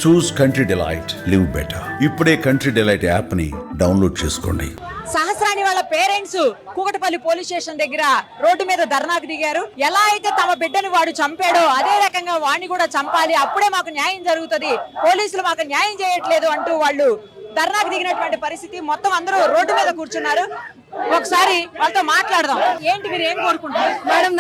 చూస్ country delight, live better. ఇప్పుడే country delight app ని download చేసుకోండి. సహస్రాని వాళ్ళ పేరెంట్స్ కూకటపల్లి పోలీస్ స్టేషన్ దగ్గర రోడ్డు మీద ధర్నాకు దిగారు. ఎలా అయితే తమ బిడ్డని వాడు చంపాడో అదే రకంగా వాడిని కూడా చంపాలి, అప్పుడే మాకు న్యాయం జరుగుతుంది, పోలీసులు మాకు న్యాయం చేయట్లేదు అంటూ వాళ్ళు ధర్నాకు దిగినటువంటి పరిస్థితి. మొత్తం అందరూ రోడ్డు మీద కూర్చున్నారు. ఒకసారి వాళ్ళతో మాట్లాడదాం. ఏంటి మీరు ఏం కోరుకుంటున్నారు? మేడం,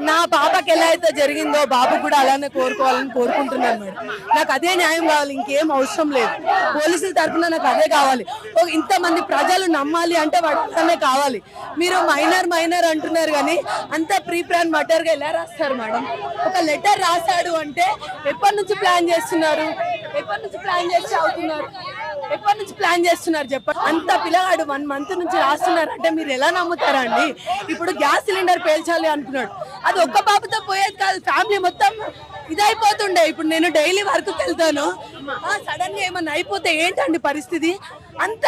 నా పాపకి ఎలా అయితే జరిగిందో బాబు కూడా అలానే కోరుకోవాలని కోరుకుంటున్నాను మేడం. నాకు అదే న్యాయం కావాలి, ఇంకేం అవసరం లేదు. పోలీసుల తరఫున నాకు అదే కావాలి. ఇంతమంది ప్రజలు నమ్మాలి అంటే వాటినే కావాలి. మీరు మైనర్ అంటున్నారు కానీ అంత ప్రీ ప్లాన్ మటర్గా ఎలా రాస్తారు మేడం? ఒక లెటర్ రాశాడు అంటే ఎప్పటి నుంచి ప్లాన్ చేస్తున్నారు? ఎప్పటి నుంచి ప్లాన్ చేసి అవుతున్నారు? ఎప్పటి నుంచి ప్లాన్ చేస్తున్నారు చెప్పండి? అంత పిల్లగాడు 1 month నుంచి రాస్తున్నారు అంటే మీరు ఎలా నమ్ముతారా అండి? ఇప్పుడు గ్యాస్ సిలిండర్ పేల్చాలి అనుకున్నాడు, అది ఒక్క బాబుతో పోయేది కాదు, ఫ్యామిలీ మొత్తం ఇదైపోతుండే. ఇప్పుడు నేను డైలీ వర్క్ వెళ్తాను, సడన్ గా ఏమన్నా అయిపోతే ఏంటండి పరిస్థితి? అంత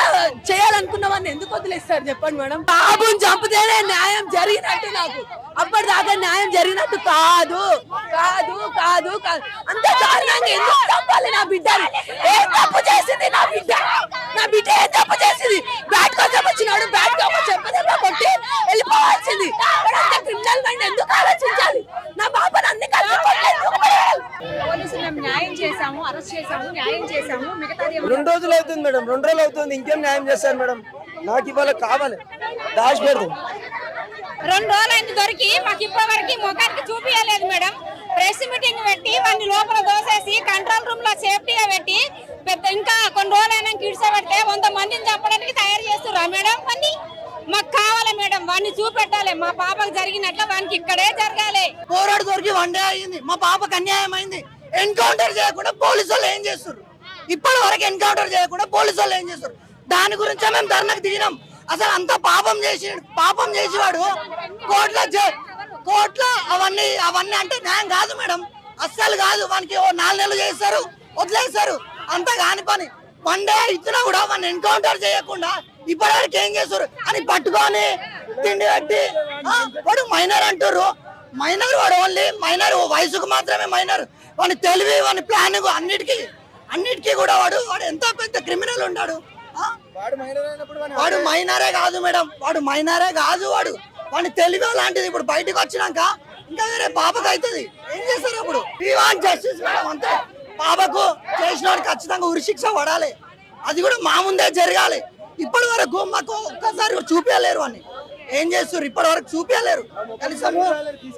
చేయాలనుకున్న వాడిని ఎందుకు వదిలేస్తారు చెప్పండి మేడం? బాబుని చంపితేనే న్యాయం జరిగినట్టు, నాకు అప్పటిదాకా న్యాయం జరిగినట్టు కాదు కాదు కాదు కాదు. అంత దారుణంగా ఎందుకు చంపాలి నా బిడ్డని? ఏం తప్పు చేసింది నా బిడ్డ? నా బిడ్డ ఏం తప్పు చేసింది? బ్యాట్ కోసం వచ్చినాడు, బ్యాట్ కోసం చెప్పదెబ్బ కొట్టి వెళ్ళిపోవాల్సింది. క్రిమినల్ మైండ్ ఎందుకు ఆలోచించాలి? నా బాబాని అన్ని పోలీసులు మేము న్యాయం చేశాము, అరెస్ట్ చేశాము, న్యాయం చేశాము, మిగతాది 2 రోజులు అవుతుంది మేడం, 2 రోజులు అవుతుంది, ఇంకేం న్యాయం చేస్తారు మేడం? నాకు ఇవాళ కావాలి, దాచి పెడదాం. 2 రోజులైంది దొరికి, మాకు ఇప్పటివరకు ముఖానికి చూపించలేదు మేడం. ప్రెస్ మీటింగ్ పెట్టి వాడిని లోపల దోసేసి కంట్రోల్ రూమ్ లో సేఫ్టీగా పెట్టి ఇంకా కొన్ని రోజులైనా కిడ్సబెడితే 100 మందిని చంపడానికి తయారు చేస్తున్నారు మేడం. వాడిని మాకు కావాలి మేడం, వాడిని చూపెట్టాలి. మా పాపకు జరిగినట్లు వానికి ఇక్కడే జరగాలి. పోరాడు దొరికి 1 day అయింది, మా పాపకు అన్యాయం అయింది. ఎన్కౌంటర్ చేయకుండా పోలీసు వాళ్ళు ఏం చేస్తారు? ఇప్పటి వరకు ఎన్కౌంటర్ చేయకుండా పోలీసు వాళ్ళు ఏం చేస్తారు? దాని గురించే మేము ధర్నాకు దిగినాం. అసలు అంత పాపం చేసేవాడు కోర్టులో అవన్నీ అంటే న్యాయం కాదు మేడం, అస్సలు కాదు. వానికి 4 నెలలు చేస్తారు, వదిలేస్తారు, అంతా కాని పని. 1 day ఇచ్చినా కూడా వాడిని ఎన్కౌంటర్ చేయకుండా ఇప్పటివరకు ఏం చేస్తారు అని పట్టుకొని తిండి పెట్టి వాడు మైనర్ అంటారు. మైనర్ వాడు ఓన్లీ మైనర్, వయసుకు మాత్రమే మైనర్. వాని తెలివి, వాని ప్లానింగ్ అన్నిటికీ కూడా వాడు ఎంత పెద్ద క్రిమినల్ ఉన్నాడు. వాడు మైనరే కాదు మేడం, వాడు మైనరే కాదు. వాడి తెలివి అలాంటిది. ఇప్పుడు బయటకు వచ్చినాక ఇంకా వేరే పాపకు అవుతుంది, ఏం చేస్తారు అప్పుడు? జస్టిస్ మేడం, అంతే. పాపకు చేసిన వాడు ఖచ్చితంగా ఉరిశిక్ష పడాలి, అది కూడా మా ముందే జరగాలి. ఇప్పటి వరకు మాకు ఒక్కసారి చూపించలేరు అని. ఏం చేస్తారు? ఇప్పటి వరకు చూపించలేరు. కనీసం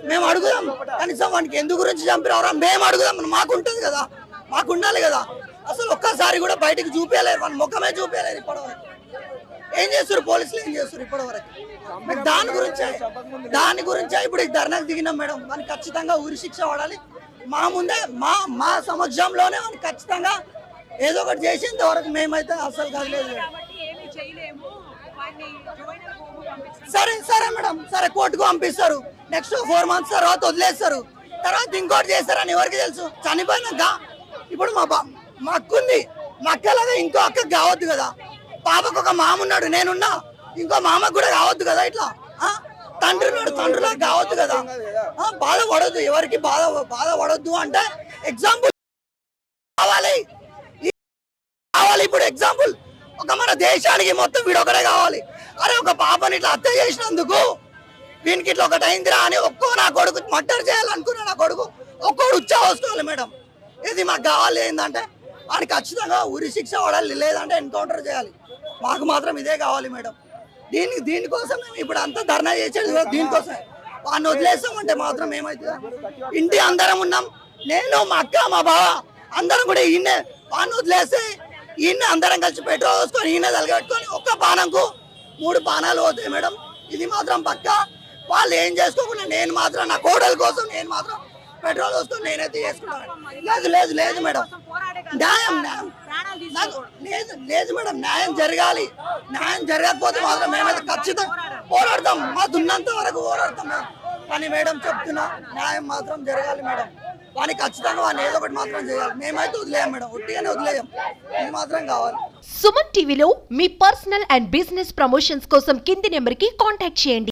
మేము అడుగుదాం, కనీసం వానికి ఎందు గురించి చంపినవరా మేము అడుగుదాం. మాకు ఉంటుంది కదా, మాకు ఉండాలి కదా. అసలు ఒక్కసారి కూడా బయటకు చూపించలేరు, వాని ముఖమే చూపించలేరు ఇప్పటి వరకు. ఏం చేస్తారు పోలీసులు? ఏం చేస్తారు ఇప్పటి వరకు? దాని గురించే ఇప్పుడు ఈ ధర్నాకు దిగినాం మేడం. వానికి ఖచ్చితంగా ఉరిశిక్ష పడాలి. మా ముందే మా సమక్షంలోనే వానికి ఖచ్చితంగా ఏదో ఒకటి చేసేంత వరకు మేమైతే అసలు కదలేదు. సరే మేడం, సరే కోర్టుకు పంపిస్తారు. నెక్స్ట్ 4 months తర్వాత వదిలేస్తారు. తర్వాత ఇంకోటి చేస్తారని ఎవరికి తెలుసు? చనిపోయినాక ఇప్పుడు మా అక్క ఉంది, మా అక్కలాగా ఇంకో అక్కకు కావద్దు కదా. పాపకు ఒక మామ ఉన్నాడు, నేనున్నా, ఇంకో మామకు కూడా కావద్దు కదా. ఇట్లా తండ్రి ఉన్నాడు, తండ్రిలా కావద్దు కదా. బాధపడద్దు, ఎవరికి బాధపడద్దు అంటే ఎగ్జాంపుల్ కావాలి. ఇప్పుడు ఎగ్జాంపుల్ ఒక మన దేశానికి మొత్తం వీడు ఒకటే కావాలి. అరే ఒక పాపని ఇట్లా హత్య చేసినందుకు వీనికి ఇట్లా ఒకటి అయిందిరా అని నా కొడుకు మర్డర్ చేయాలనుకున్నా, నా కొడుకు ఒక్కోడు ఉచ్చా వస్తుంది మేడం. ఇది మాకు కావాలి. ఏంటంటే వాడికి ఖచ్చితంగా ఉరిశిక్ష పడాలి, లేదంటే ఎన్కౌంటర్ చేయాలి. మాకు మాత్రం ఇదే కావాలి మేడం. దీనికోసం మేము ఇప్పుడు అంతా ధర్నా చేసేది దీనికోసం. వాడిని వదిలేస్తామంటే మాత్రం ఏమవుతుంది? ఇంటి అందరం ఉన్నాం, నేను, మా అక్క, మా బావ అందరం కూడా ఈయనే. వాడిని వదిలేస్తే ఈయన అందరం కలిసి పెట్రోల్ వేసుకొని ఈయన తలగబెట్టుకొని ఒక్క పానంకు 3 పానాలు పోతాయి మేడం. ఇది మాత్రం పక్క. వాళ్ళు ఏం చేసుకోకుండా నేను మాత్రం నా కోడల కోసం నేను మాత్రం పెట్రోల్ వస్తుంది, నేనైతే చేసుకున్నాను. లేదు మేడం, న్యాయం లేదు మేడం, న్యాయం జరగాలి. న్యాయం జరగకపోతే మాత్రం మేమైతే ఖచ్చితంగా పోరాడతాం, మాకున్నంత వరకు పోరాడతాం. కానీ మేడం చెప్తున్నా, న్యాయం మాత్రం జరగాలి మేడం. వాని ఖచ్చితంగా వాడిని ఏదో ఒకటి మాత్రం చేయాలి. మేమైతే వదిలేయం మేడం, ఒట్టిగానే వదిలేయం. ఇది మాత్రం కావాలి. సుమన్ టీవీలో మీ పర్సనల్ అండ్ బిజినెస్ ప్రమోషన్స్ కోసం కింది నెంబర్కి కాంటాక్ట్ చేయండి.